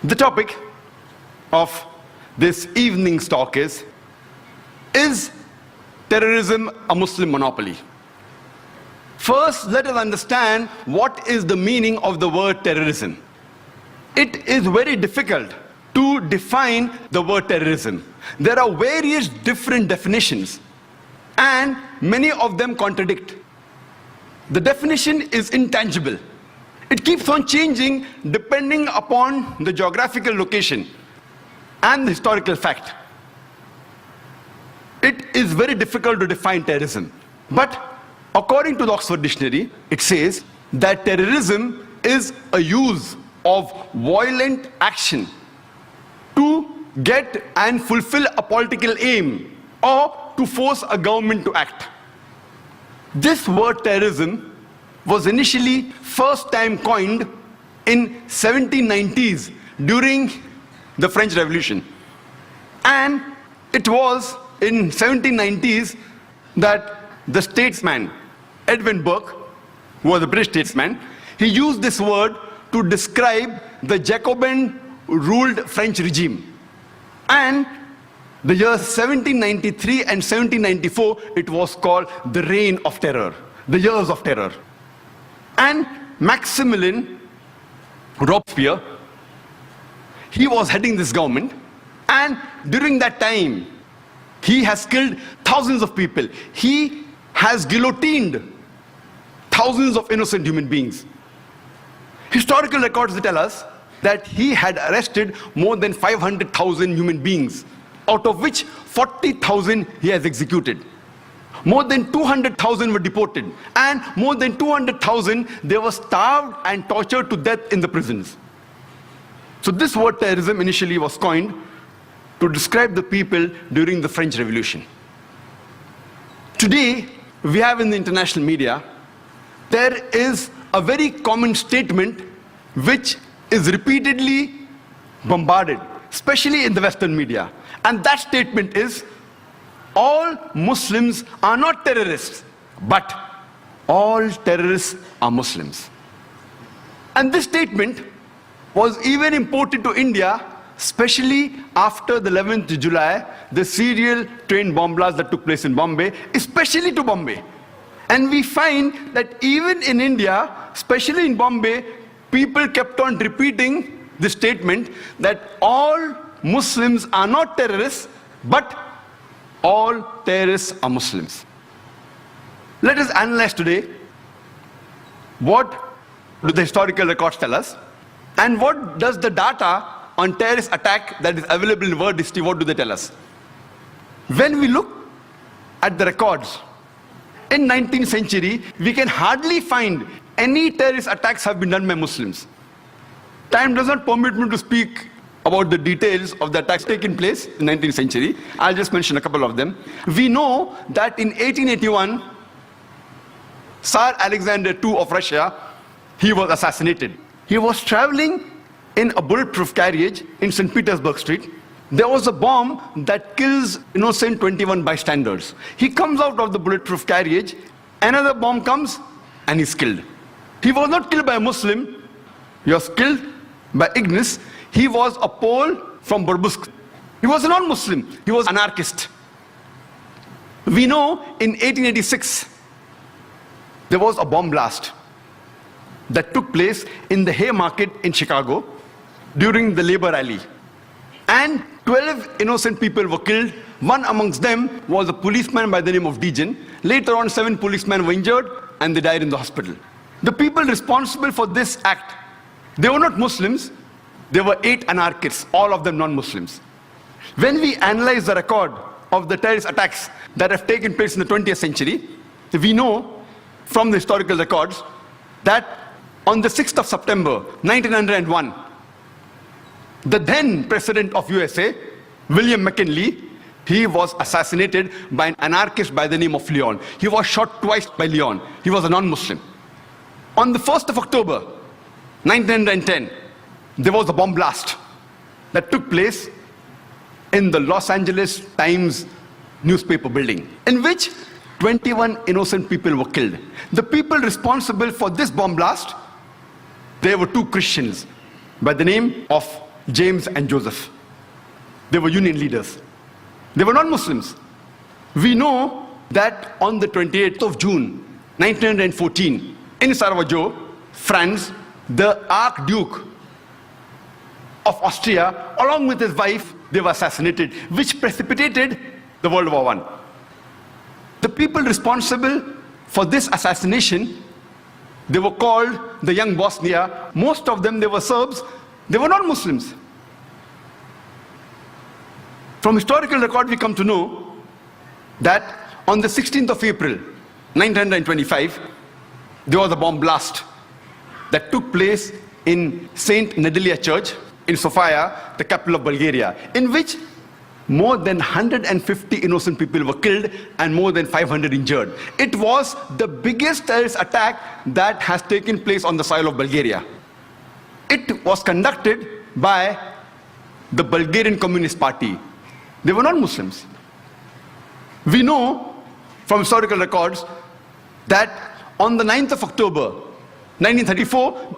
The topic of this evening's talk is terrorism a Muslim monopoly? First, let us understand what is the meaning of the word terrorism. It is very difficult to define the word terrorism. There are various different definitions, and many of them contradict. The definition is intangible. It keeps on changing depending upon the geographical location and the historical fact. It is very difficult to define terrorism. But according to the Oxford Dictionary, it says that terrorism is a use of violent action to get and fulfill a political aim or to force a government to act. This word terrorism was initially first time coined in 1790s during the French Revolution. And it was in 1790s that the statesman Edwin Burke, who was a British statesman, he used this word to describe the Jacobin-ruled French regime. And the years 1793 and 1794, it was called the Reign of Terror, the Years of Terror. And Maximilien Robespierre, he was heading this government, and during that time, he has killed thousands of people. He has guillotined thousands of innocent human beings. Historical records tell us that he had arrested more than 500,000 human beings, out of which 40,000 he has executed. More than 200,000 were deported, and more than 200,000 they were starved and tortured to death in the prisons. So this word terrorism initially was coined to describe the people during the French Revolution. Today, we have in the international media, there is a very common statement which is repeatedly bombarded, especially in the Western media. And that statement is, all Muslims are not terrorists, but all terrorists are Muslims. And this statement was even imported to India, especially after the 11th of July, the serial train bomb blast that took place in Bombay, especially to Bombay. And we find that even in India, especially in Bombay, people kept on repeating the statement that all Muslims are not terrorists, but all terrorists are Muslims. Let us analyze today what do the historical records tell us, and what does the data on terrorist attack that is available in world history, what do they tell us? When we look at the records, in 19th century, we can hardly find any terrorist attacks have been done by Muslims. Time does not permit me to speak about the details of the attacks taking place in 19th century. I'll just mention a couple of them. We know that in 1881, Tsar Alexander II of Russia, he was assassinated. He was traveling in a bulletproof carriage in St. Petersburg Street. There was a bomb that kills innocent 21 bystanders. He comes out of the bulletproof carriage, another bomb comes, and he's killed. He was not killed by a Muslim, he was killed by ignorance. He was a Pole from Burbusk. He was a non-Muslim, he was an anarchist. We know in 1886, there was a bomb blast that took place in the Haymarket in Chicago during the labor rally. And 12 innocent people were killed. One amongst them was a policeman by the name of Dejan. Later on, 7 policemen were injured and they died in the hospital. The people responsible for this act, they were not Muslims, they were 8 anarchists, all of them non-Muslims. When we analyze the record of the terrorist attacks that have taken place in the 20th century, we know from the historical records that on the 6th of September 1901, the then president of USA, William McKinley, he was assassinated by an anarchist by the name of Leon. He was shot twice by Leon. He was a non-Muslim. On the 1st of October 1910, there was a bomb blast that took place in the Los Angeles Times newspaper building, in which 21 innocent people were killed. The people responsible for this bomb blast, they were 2 Christians by the name of James and Joseph. They were union leaders. They were not Muslims. We know that on the 28th of June, 1914, in Sarajevo, France, the Archduke of Austria, along with his wife, they were assassinated, which precipitated the World War I. The people responsible for this assassination, they were called the Young Bosnia. Most of them, they were Serbs. They were not Muslims. From historical record, we come to know that on the 16th of April, 1925, there was a bomb blast that took place in Saint Nedelya Church in Sofia, the capital of Bulgaria, in which more than 150 innocent people were killed and more than 500 injured. It was the biggest terrorist attack that has taken place on the soil of Bulgaria. It was conducted by the Bulgarian Communist Party. They were not Muslims. We know from historical records that on the 9th of October, 1934,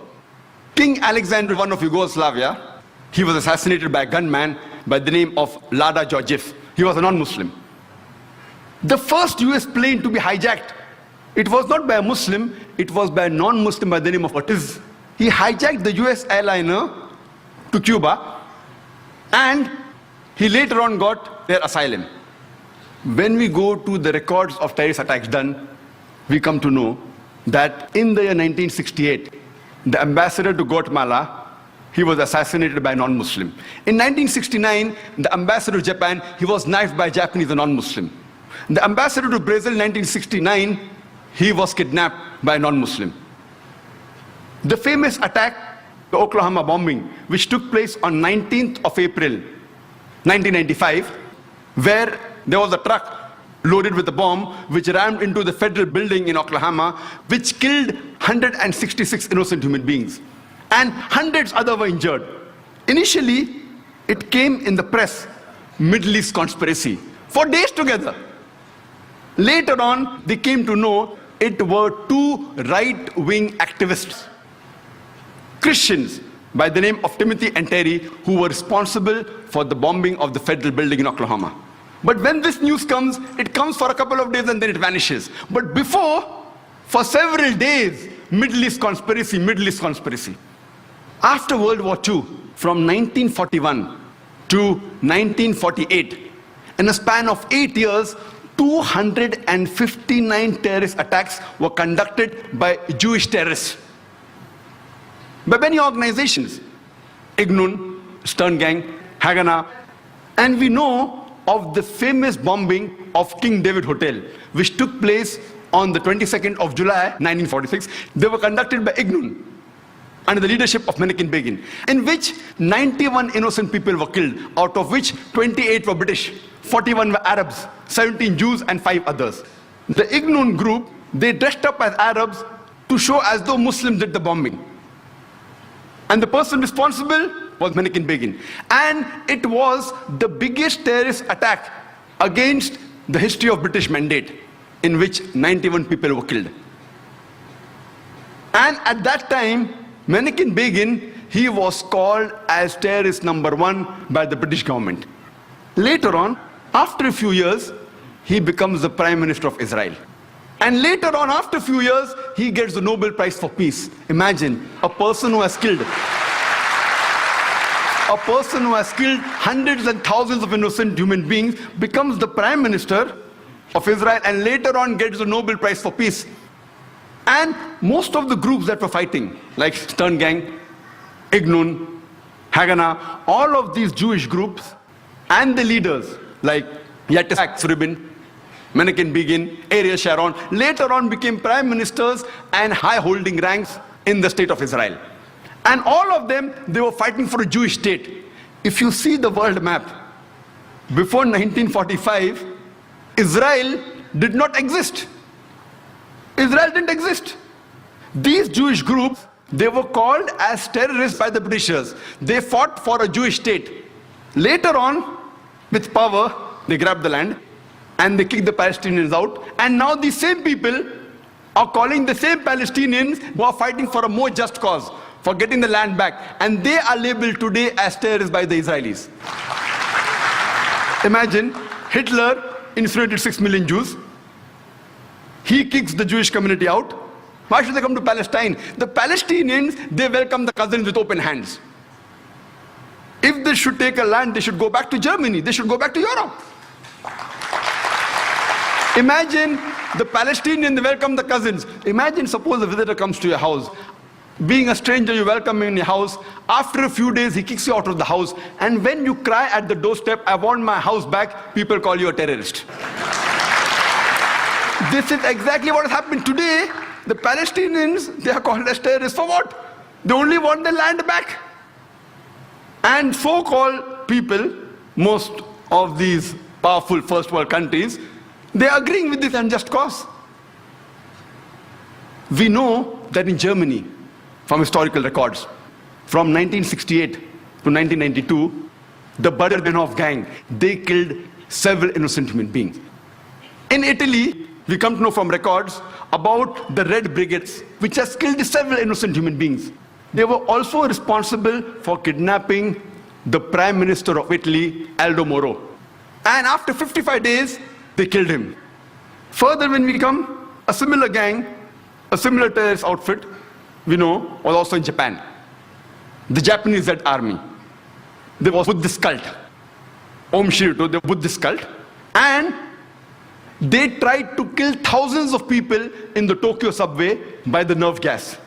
King Alexander I of Yugoslavia, he was assassinated by a gunman by the name of Lada Georgiev. He was a non-Muslim. The first US plane to be hijacked, it was not by a Muslim, it was by a non-Muslim by the name of Ortiz. He hijacked the US airliner to Cuba, and he later on got their asylum. When we go to the records of terrorist attacks done, we come to know that in the year 1968, the ambassador to Guatemala, he was assassinated by a non-Muslim. In 1969, the ambassador to Japan, he was knifed by a Japanese, a non-Muslim. The ambassador to Brazil in 1969, he was kidnapped by a non-Muslim. The famous attack, the Oklahoma bombing, which took place on 19th of April, 1995, where there was a truck loaded with a bomb which rammed into the federal building in Oklahoma, which killed 166 innocent human beings. And hundreds other were injured. Initially, it came in the press, Middle East conspiracy, for days together. Later on, they came to know it were two right-wing activists, Christians by the name of Timothy and Terry, who were responsible for the bombing of the federal building in Oklahoma. But when this news comes, it comes for a couple of days and then it vanishes. But before, for several days, Middle East conspiracy, Middle East conspiracy. After World War II, from 1941 to 1948, in a span of 8 years, 259 terrorist attacks were conducted by Jewish terrorists. By many organizations, Ignun, Stern Gang, Haganah, and we know of the famous bombing of King David Hotel, which took place on the 22nd of July, 1946. They were conducted by Ignun, under the leadership of Menachem Begin, in which 91 innocent people were killed, out of which 28 were British, 41 were Arabs, 17 Jews, and 5 others. The Ignun group, they dressed up as Arabs to show as though Muslims did the bombing. And the person responsible was Menachem Begin. And it was the biggest terrorist attack against the history of British Mandate, in which 91 people were killed. And at that time, Menachem Begin, he was called as terrorist number 1 by the British government. Later on, after a few years, he becomes the Prime Minister of Israel. And later on, after a few years, he gets the Nobel Prize for Peace. Imagine, a person who has killed hundreds and thousands of innocent human beings becomes the Prime Minister of Israel and later on gets the Nobel Prize for Peace. And most of the groups that were fighting, like Stern Gang, Ignun, Haganah, all of these Jewish groups and the leaders like Yitzhak Rabin, Menachem Begin, Ariel Sharon, later on became prime ministers and high-holding ranks in the state of Israel. And all of them, they were fighting for a Jewish state. If you see the world map, before 1945, Israel did not exist. Israel didn't exist. These Jewish groups, they were called as terrorists by the Britishers. They fought for a Jewish state. Later on, with power, they grabbed the land and they kicked the Palestinians out. And now these same people are calling the same Palestinians who are fighting for a more just cause, for getting the land back, and they are labeled today as terrorists by the Israelis. Imagine Hitler incinerated 6 million Jews. He kicks the Jewish community out. Why should they come to Palestine? The Palestinians, they welcome the cousins with open hands. If they should take a land, they should go back to Germany. They should go back to Europe. Imagine the Palestinians, they welcome the cousins. Imagine, suppose a visitor comes to your house. Being a stranger, you welcome him in your house. After a few days, he kicks you out of the house. And when you cry at the doorstep, I want my house back, people call you a terrorist. This is exactly what has happened today. The Palestinians, they are called as terrorists for what? They only want their land back. And so-called people, most of these powerful first world countries, they are agreeing with this unjust cause. We know that in Germany, from historical records, from 1968 to 1992, the Bader-Meinhof gang, they killed several innocent human beings. In Italy, we come to know from records about the Red Brigades, which has killed several innocent human beings. They were also responsible for kidnapping the Prime Minister of Italy, Aldo Moro. And after 55 days, they killed him. Further, when we come, a similar gang, a similar terrorist outfit, we know, was also in Japan. The Japanese Red Army. They was Buddhist cult. Om Shirito, the Buddhist cult. And they tried to kill thousands of people in the Tokyo subway by the nerve gas.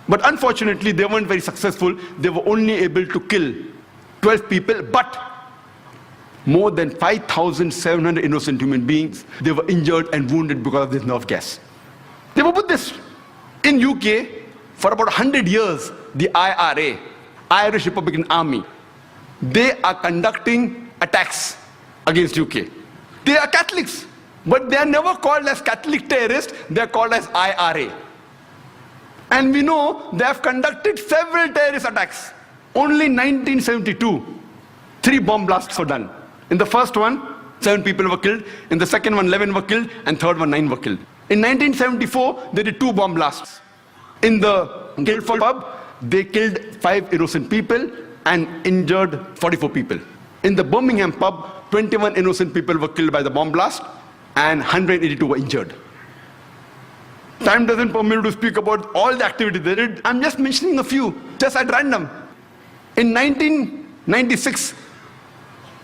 But unfortunately, they weren't very successful. They were only able to kill 12 people, but more than 5,700 innocent human beings, they were injured and wounded because of this nerve gas. They were Buddhists. In UK, for about 100 years, the IRA, Irish Republican Army, they are conducting attacks against UK. They are Catholics, but they are never called as Catholic terrorists, they are called as IRA. And we know they have conducted several terrorist attacks. Only in 1972, 3 bomb blasts were done. In the first one, 7 people were killed. In the second one, 11 were killed. And third one, 9 were killed. In 1974, they did 2 bomb blasts. In the Guildford pub, they killed 5 innocent people and injured 44 people. In the Birmingham pub, 21 innocent people were killed by the bomb blast and 182 were injured. Time doesn't permit me to speak about all the activities they did. I'm just mentioning a few, just at random. In 1996,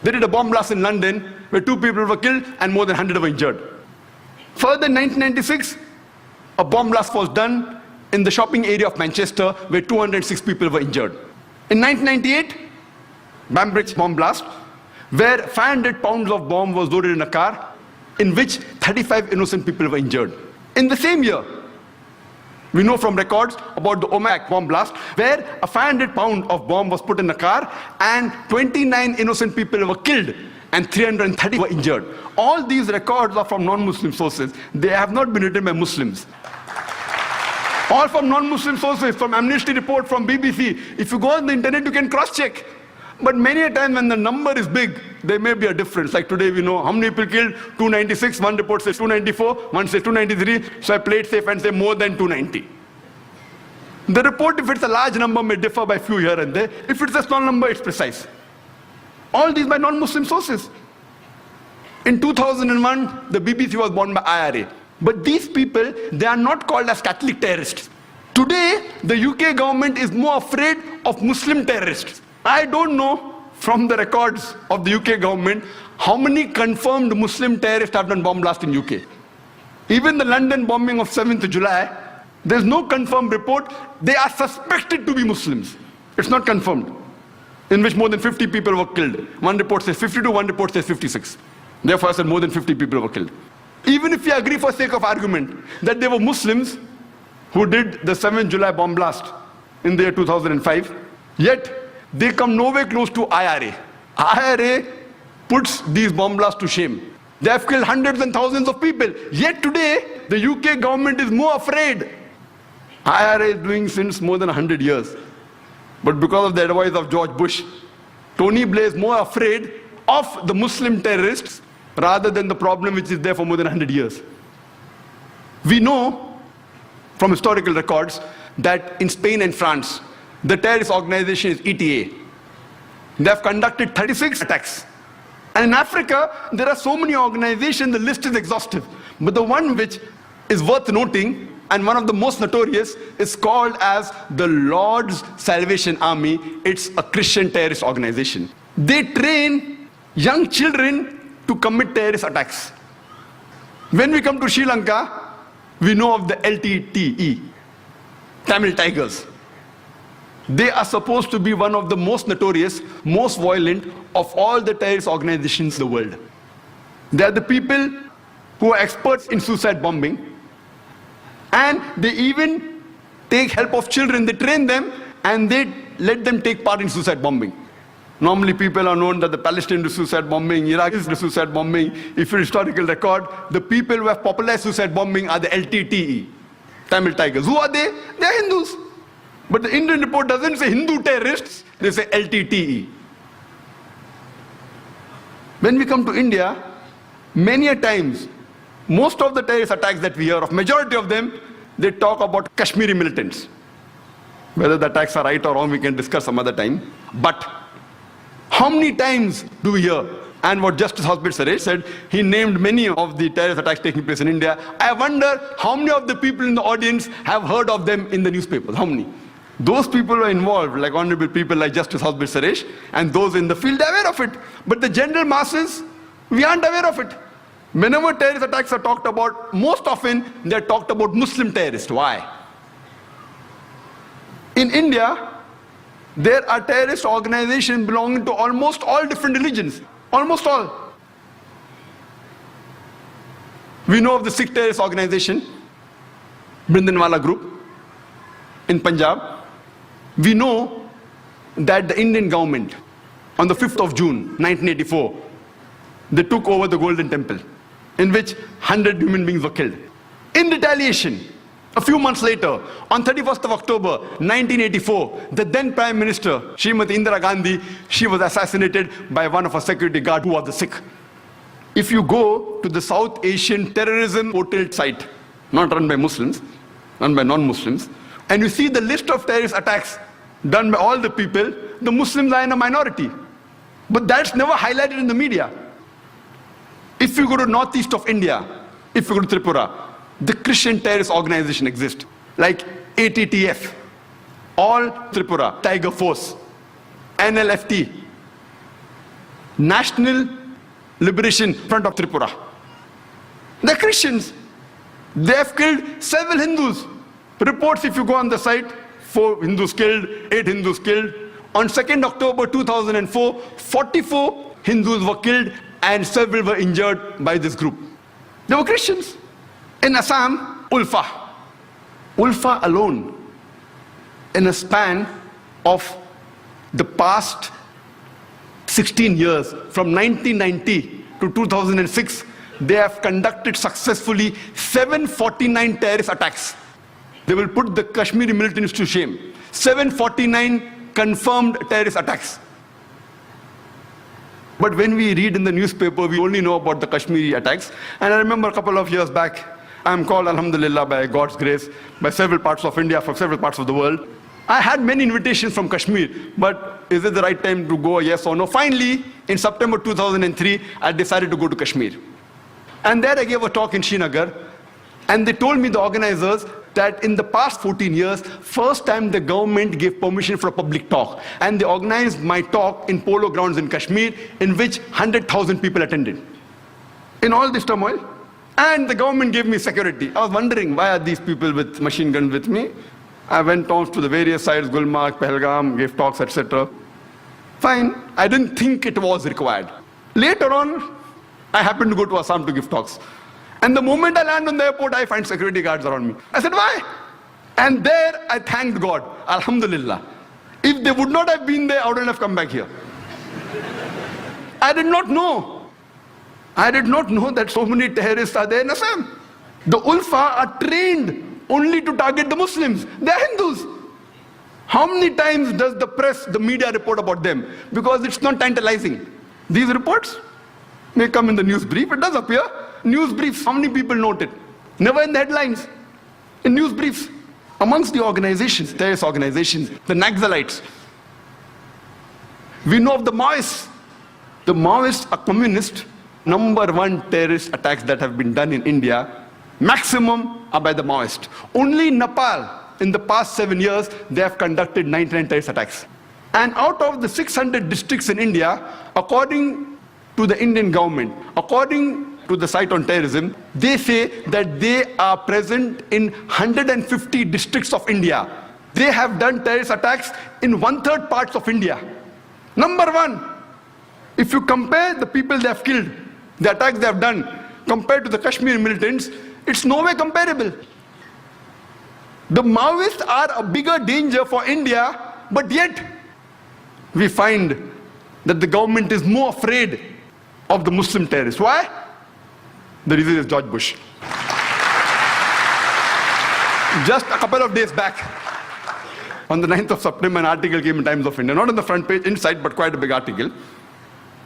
they did a bomb blast in London where 2 people were killed and more than 100 were injured. Further, in 1996, a bomb blast was done in the shopping area of Manchester where 206 people were injured. In 1998, Bambridge bomb blast, where 500 pounds of bomb was loaded in a car, in which 35 innocent people were injured. In the same year, we know from records about the Omak bomb blast, where a 500 pound of bomb was put in a car and 29 innocent people were killed and 330 were injured. All these records are from non-Muslim sources. They have not been written by Muslims. All from non-Muslim sources, from Amnesty report, from BBC. If you go on the internet, you can cross-check. But many a time when the number is big, there may be a difference. Like today we know how many people killed, 296, one report says 294, one says 293, so I play it safe and say more than 290. The report, if it's a large number, may differ by few here and there. If it's a small number, it's precise. All these by non-Muslim sources. In 2001, the BBC was born by IRA. But these people, they are not called as Catholic terrorists. Today, the UK government is more afraid of Muslim terrorists. I don't know from the records of the UK government how many confirmed Muslim terrorists have done bomb blast in UK. Even the London bombing of 7th July, there's no confirmed report. They are suspected to be Muslims. It's not confirmed. In which more than 50 people were killed. One report says 52, one report says 56. Therefore I said more than 50 people were killed. Even if we agree for sake of argument that they were Muslims who did the 7th July bomb blast in the year 2005, yet they come nowhere close to IRA. IRA puts these bomb blasts to shame. They have killed hundreds and thousands of people. Yet today, the UK government is more afraid. IRA is doing since more than 100 years. But because of the advice of George Bush, Tony Blair is more afraid of the Muslim terrorists rather than the problem which is there for more than 100 years. We know from historical records that in Spain and France, the terrorist organization is ETA. They have conducted 36 attacks. And in Africa, there are so many organizations, the list is exhaustive. But the one which is worth noting, and one of the most notorious, is called as the Lord's Salvation Army. It's a Christian terrorist organization. They train young children to commit terrorist attacks. When we come to Sri Lanka, we know of the LTTE, Tamil Tigers. They are supposed to be one of the most notorious, most violent of all the terrorist organizations in the world. They are the people who are experts in suicide bombing, and they even take help of children. They train them and they let them take part in suicide bombing. Normally people are known that the Palestinian do suicide bombing, Iraq is the suicide bombing. If you historical record, the people who have popularized suicide bombing are the LTTE, Tamil Tigers. Who are they? They are Hindus. But the Indian report doesn't say Hindu terrorists, they say LTTE. When we come to India, many a times, most of the terrorist attacks that we hear of, majority of them, they talk about Kashmiri militants. Whether the attacks are right or wrong, we can discuss some other time. But how many times do we hear? And what Justice Hospital Suresh said, he named many of the terrorist attacks taking place in India. I wonder how many of the people in the audience have heard of them in the newspapers. How many? Those people who are involved, like honorable people like Justice Hospital Suresh, and those in the field, are aware of it. But the general masses, we aren't aware of it. Whenever terrorist attacks are talked about, most often they're talked about Muslim terrorists. Why? In India, there are terrorist organizations belonging to almost all different religions. Almost all. We know of the Sikh terrorist organization, Brindanwala group, in Punjab. We know that the Indian government, on the 5th of June, 1984, they took over the Golden Temple, in which 100 human beings were killed. In retaliation, a few months later, on 31st of October, 1984, the then Prime Minister, Srimati Indira Gandhi, she was assassinated by one of her security guards who was the Sikh. If you go to the South Asian terrorism portal site, not run by Muslims, run by non-Muslims, and you see the list of terrorist attacks done by all the people, the Muslims are in a minority. But that's never highlighted in the media. If you go to northeast of India, if you go to Tripura, the Christian terrorist organization exists, like ATTF, All Tripura Tiger Force, NLFT, National Liberation Front of Tripura. They're Christians. They have killed several Hindus. Reports, if you go on the site, 4 Hindus killed, 8 Hindus killed. On 2nd October 2004, 44 Hindus were killed and several were injured by this group. They were Christians. In Assam, Ulfa. Ulfa alone, in a span of the past 16 years, from 1990 to 2006, they have conducted successfully 749 terrorist attacks. They will put the Kashmiri militants to shame. 749 confirmed terrorist attacks. But when we read in the newspaper, we only know about the Kashmiri attacks. And I remember a couple of years back, I'm called, alhamdulillah, by God's grace, by several parts of India, from several parts of the world. I had many invitations from Kashmir, but is it the right time to go, yes or no? Finally, in September 2003, I decided to go to Kashmir. And there I gave a talk in Srinagar, and they told me, the organizers, that in the past 14 years, first time the government gave permission for a public talk. And they organized my talk in polo grounds in Kashmir, in which 100,000 people attended. In all this turmoil. And the government gave me security. I was wondering, why are these people with machine guns with me? I went on to the various sites, Gulmarg, Pahalgam, gave talks, etc. Fine, I didn't think it was required. Later on, I happened to go to Assam to give talks. And the moment I land on the airport, I find security guards around me. I said, why? And there I thanked God, alhamdulillah. If they would not have been there, I wouldn't have come back here. I did not know. I did not know that so many terrorists are there in Assam. The Ulfa are trained only to target the Muslims. They are Hindus. How many times does the press, the media report about them? Because it's not tantalizing. These reports may come in the news brief. It does appear. News briefs, how many people note it? Never in the headlines. In news briefs. Amongst the organizations, terrorist organizations, the Naxalites, we know of the Maoists. The Maoists are communist. Number one terrorist attacks that have been done in India, maximum are by the Maoists. Only in Nepal, in the past 7 years, they have conducted 99 terrorist attacks. And out of the 600 districts in India, according to the Indian government, according to the site on terrorism, they say that they are present in 150 districts of India. They have done terrorist attacks in 1/3 parts of India. Number one, if you compare the people they have killed, the attacks they have done, compared to the Kashmir militants, it's no way comparable. The Maoists are a bigger danger for India, but yet we find that the government is more afraid of the Muslim terrorists. Why? The reason is George Bush. Just a couple of days back, on the 9th of September, an article came in Times of India, not on the front page, inside, but quite a big article,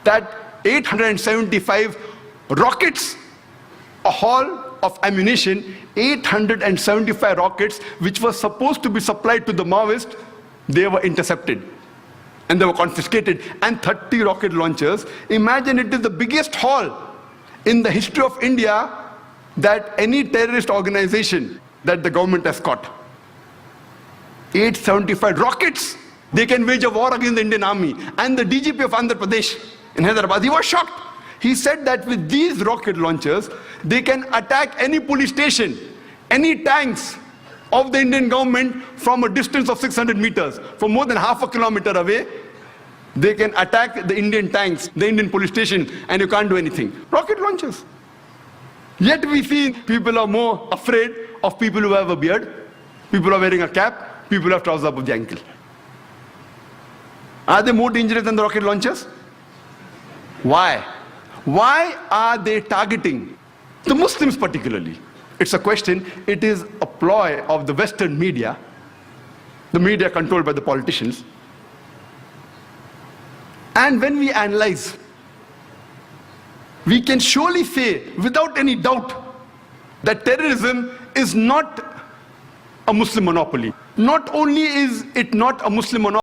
that 875 rockets, a haul of ammunition, 875 rockets, which were supposed to be supplied to the Maoists, they were intercepted. And they were confiscated, and 30 rocket launchers. Imagine, it is the biggest haul in the history of India that any terrorist organization that the government has caught. 875 rockets. They can wage a war against the Indian army. And the DGP of Andhra Pradesh in Hyderabad, he was shocked. He said that with these rocket launchers, they can attack any police station, any tanks of the Indian government from a distance of 600 meters, from more than half a kilometer away. They can attack the Indian tanks, the Indian police station, and you can't do anything. Rocket launchers. Yet we see people are more afraid of people who have a beard, people who are wearing a cap, people who have trousers above the ankle. Are they more dangerous than the rocket launchers? Why? Why are they targeting the Muslims particularly? It's a question, it is a ploy of the Western media, the media controlled by the politicians. And when we analyze, we can surely say, without any doubt, that terrorism is not a Muslim monopoly. Not only is it not a Muslim monopoly,